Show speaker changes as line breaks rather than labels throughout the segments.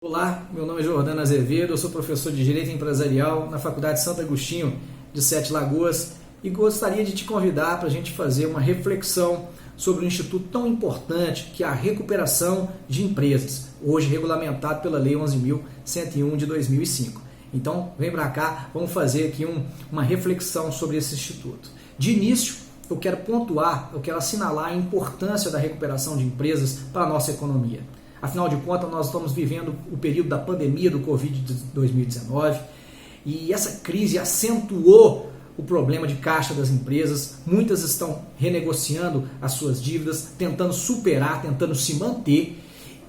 Olá, meu nome é Jordano Azevedo, eu sou professor de Direito Empresarial na Faculdade Santo Agostinho de Sete Lagoas e gostaria de te convidar para a gente fazer uma reflexão sobre um instituto tão importante que é a recuperação de empresas, hoje regulamentado pela Lei 11.101 de 2005. Então, vem para cá, vamos fazer aqui uma reflexão sobre esse instituto. De início, eu quero pontuar, eu quero assinalar a importância da recuperação de empresas para a nossa economia. Afinal de contas, nós estamos vivendo o período da pandemia do Covid-19 e essa crise acentuou o problema de caixa das empresas. Muitas estão renegociando as suas dívidas, tentando superar, tentando se manter.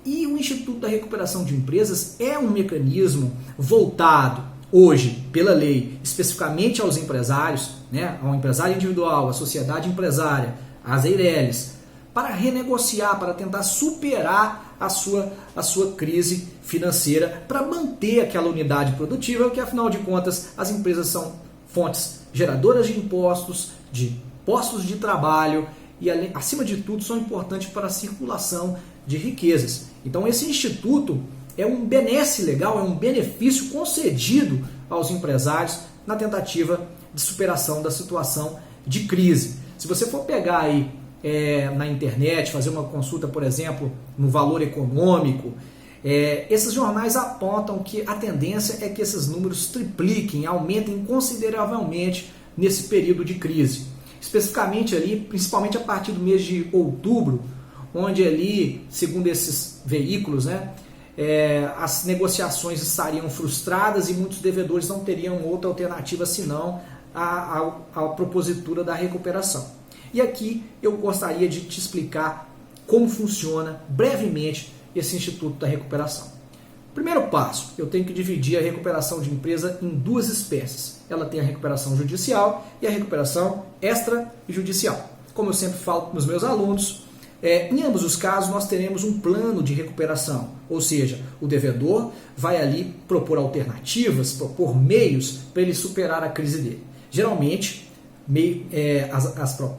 E o Instituto da Recuperação de Empresas é um mecanismo voltado hoje, pela lei, especificamente aos empresários, ao empresário individual, à sociedade empresária, às EIRELIs, para renegociar, para tentar superar a sua crise financeira, para manter aquela unidade produtiva, que afinal de contas as empresas são fontes geradoras de impostos, de postos de trabalho e, acima de tudo, são importantes para a circulação de riquezas. Então esse instituto é um benesse legal, é um benefício concedido aos empresários na tentativa de superação da situação de crise. Se você for pegar aí na internet, fazer uma consulta, por exemplo, no Valor Econômico, esses jornais apontam que a tendência é que esses números tripliquem, aumentem consideravelmente nesse período de crise. Especificamente ali, principalmente a partir do mês de outubro, onde ali, segundo esses veículos, as negociações estariam frustradas e muitos devedores não teriam outra alternativa senão a propositura da recuperação. E aqui eu gostaria de te explicar como funciona brevemente esse Instituto da Recuperação. Primeiro passo, eu tenho que dividir a recuperação de empresa em duas espécies. Ela tem a recuperação judicial e a recuperação extrajudicial. Como eu sempre falo para os meus alunos, em ambos os casos nós teremos um plano de recuperação, ou seja, o devedor vai ali propor alternativas, propor meios para ele superar a crise dele. Geralmente,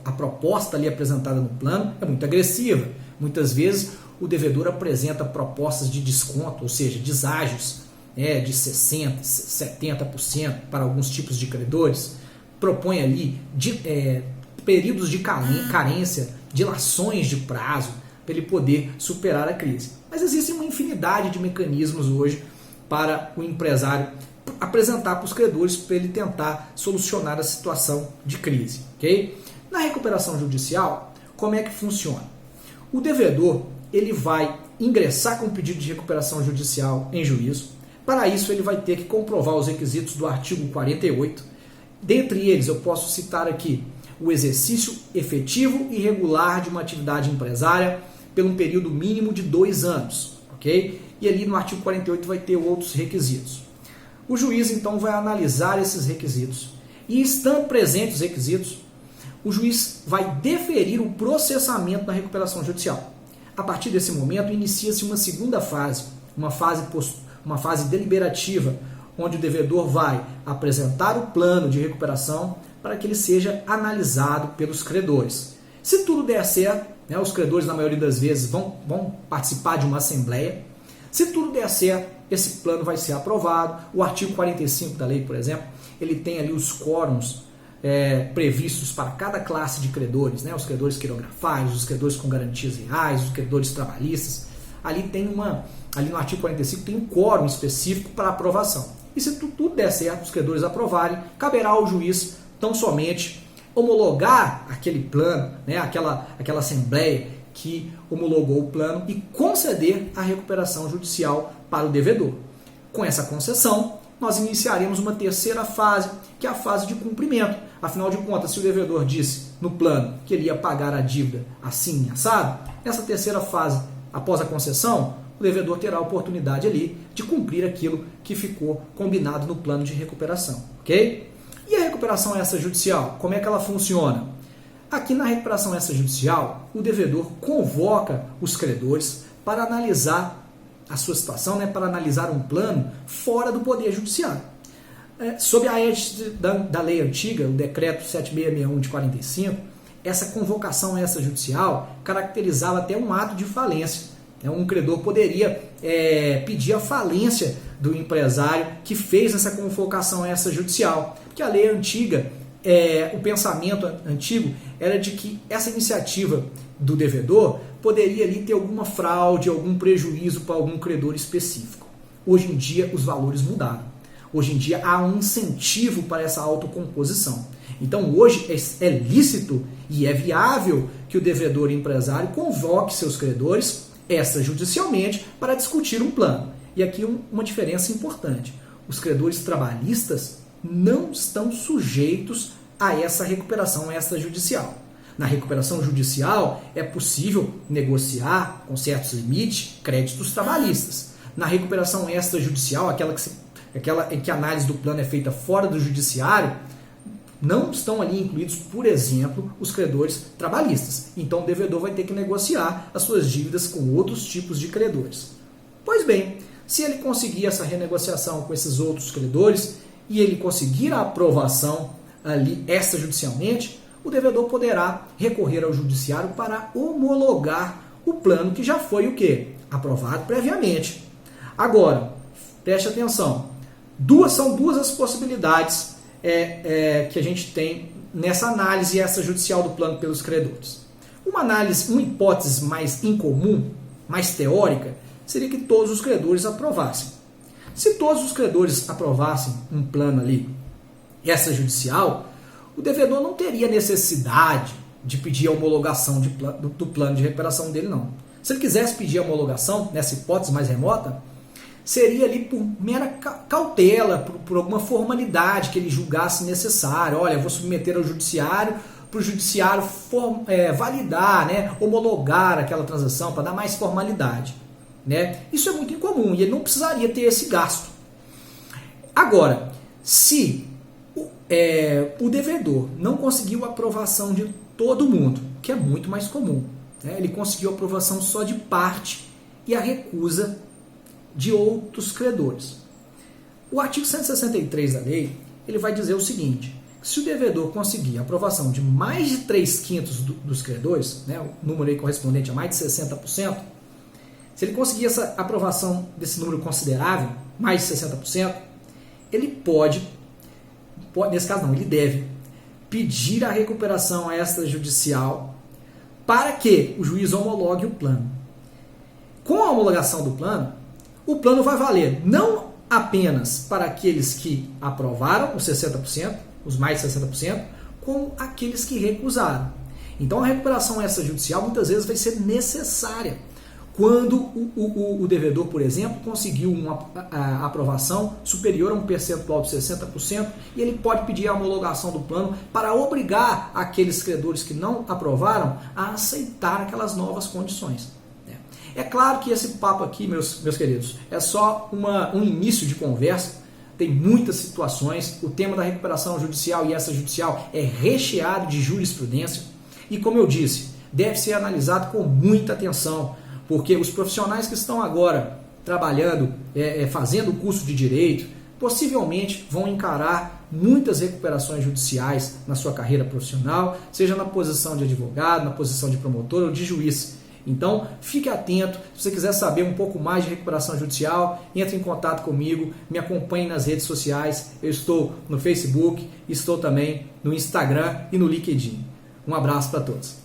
a proposta ali apresentada no plano é muito agressiva. Muitas vezes o devedor apresenta propostas de desconto, ou seja, deságios de 60%, 70% para alguns tipos de credores, propõe ali períodos de carência, dilações de prazo para ele poder superar a crise. Mas existe uma infinidade de mecanismos hoje para o empresário apresentar para os credores para ele tentar solucionar a situação de crise. Okay? Na recuperação judicial, como é que funciona? O devedor ele vai ingressar com pedido de recuperação judicial em juízo. Para isso, ele vai ter que comprovar os requisitos do artigo 48. Dentre eles, eu posso citar aqui o exercício efetivo e regular de uma atividade empresária por um período mínimo de 2 anos. Okay? E ali no artigo 48 vai ter outros requisitos. O juiz, então, vai analisar esses requisitos e, estando presentes os requisitos, o juiz vai deferir o processamento da recuperação judicial. A partir desse momento, inicia-se uma segunda fase, uma fase deliberativa, onde o devedor vai apresentar o plano de recuperação para que ele seja analisado pelos credores. Se tudo der certo, os credores, na maioria das vezes, vão participar de uma assembleia. Se tudo der certo, esse plano vai ser aprovado. O artigo 45 da lei, por exemplo, ele tem ali os quórums previstos para cada classe de credores, os credores quirografários, os credores com garantias reais, os credores trabalhistas. Ali no artigo 45 tem um quórum específico para aprovação. E se tudo der certo, os credores aprovarem, caberá ao juiz tão somente homologar aquele plano, aquela assembleia que homologou o plano e conceder a recuperação judicial para o devedor. Com essa concessão, nós iniciaremos uma terceira fase, que é a fase de cumprimento. Afinal de contas, se o devedor disse no plano que ele ia pagar a dívida assim, assado, nessa terceira fase, após a concessão, o devedor terá a oportunidade ali de cumprir aquilo que ficou combinado no plano de recuperação. Ok? E a recuperação extrajudicial, como é que ela funciona? Aqui na recuperação extrajudicial, o devedor convoca os credores para analisar a sua situação, para analisar um plano fora do Poder Judiciário. Sob a égide da lei antiga, o decreto 7661 de 45, essa convocação extrajudicial caracterizava até um ato de falência. Um credor poderia pedir a falência do empresário que fez essa convocação extrajudicial. Porque a lei antiga, o pensamento antigo era de que essa iniciativa do devedor poderia ali ter alguma fraude, algum prejuízo para algum credor específico. Hoje em dia os valores mudaram. Hoje em dia há um incentivo para essa autocomposição. Então hoje é lícito e é viável que o devedor empresário convoque seus credores extrajudicialmente para discutir um plano. E aqui uma diferença importante. Os credores trabalhistas não estão sujeitos a essa recuperação extrajudicial. Na recuperação judicial é possível negociar, com certos limites, créditos trabalhistas. Na recuperação extrajudicial, aquela em que a análise do plano é feita fora do judiciário, não estão ali incluídos, por exemplo, os credores trabalhistas. Então o devedor vai ter que negociar as suas dívidas com outros tipos de credores. Pois bem, se ele conseguir essa renegociação com esses outros credores e ele conseguir a aprovação ali extrajudicialmente, o devedor poderá recorrer ao judiciário para homologar o plano que já foi o quê? Aprovado previamente. Agora, preste atenção, são duas as possibilidades que a gente tem nessa análise extrajudicial do plano pelos credores. Uma hipótese mais incomum, mais teórica, seria que todos os credores aprovassem. Se todos os credores aprovassem um plano ali extrajudicial, o devedor não teria necessidade de pedir a homologação do plano de recuperação dele, não. Se ele quisesse pedir a homologação, nessa hipótese mais remota, seria ali por mera cautela, por alguma formalidade que ele julgasse necessário. Olha, eu vou submeter ao judiciário, para o judiciário validar, homologar aquela transação, para dar mais formalidade. Isso é muito incomum e ele não precisaria ter esse gasto. Agora, se o devedor não conseguiu a aprovação de todo mundo, que é muito mais comum, ele conseguiu a aprovação só de parte e a recusa de outros credores. O artigo 163 da lei, ele vai dizer o seguinte: se o devedor conseguir a aprovação de mais de 3/5 dos credores, o número aí correspondente a mais de 60%, se ele conseguir essa aprovação desse número considerável, mais de 60%, ele pode, nesse caso não, ele deve pedir a recuperação extrajudicial para que o juiz homologue o plano. Com a homologação do plano, o plano vai valer não apenas para aqueles que aprovaram os 60%, os mais de 60%, como aqueles que recusaram. Então a recuperação extrajudicial muitas vezes vai ser necessária quando o devedor, por exemplo, conseguiu uma aprovação superior a um percentual de 60%, e ele pode pedir a homologação do plano para obrigar aqueles credores que não aprovaram a aceitar aquelas novas condições. É claro que esse papo aqui, meus queridos, é só um início de conversa. Tem muitas situações. O tema da recuperação judicial e extrajudicial é recheado de jurisprudência e, como eu disse, deve ser analisado com muita atenção, porque os profissionais que estão agora trabalhando, fazendo o curso de Direito, possivelmente vão encarar muitas recuperações judiciais na sua carreira profissional, seja na posição de advogado, na posição de promotor ou de juiz. Então, fique atento. Se você quiser saber um pouco mais de recuperação judicial, entre em contato comigo, me acompanhe nas redes sociais. Eu estou no Facebook, estou também no Instagram e no LinkedIn. Um abraço para todos.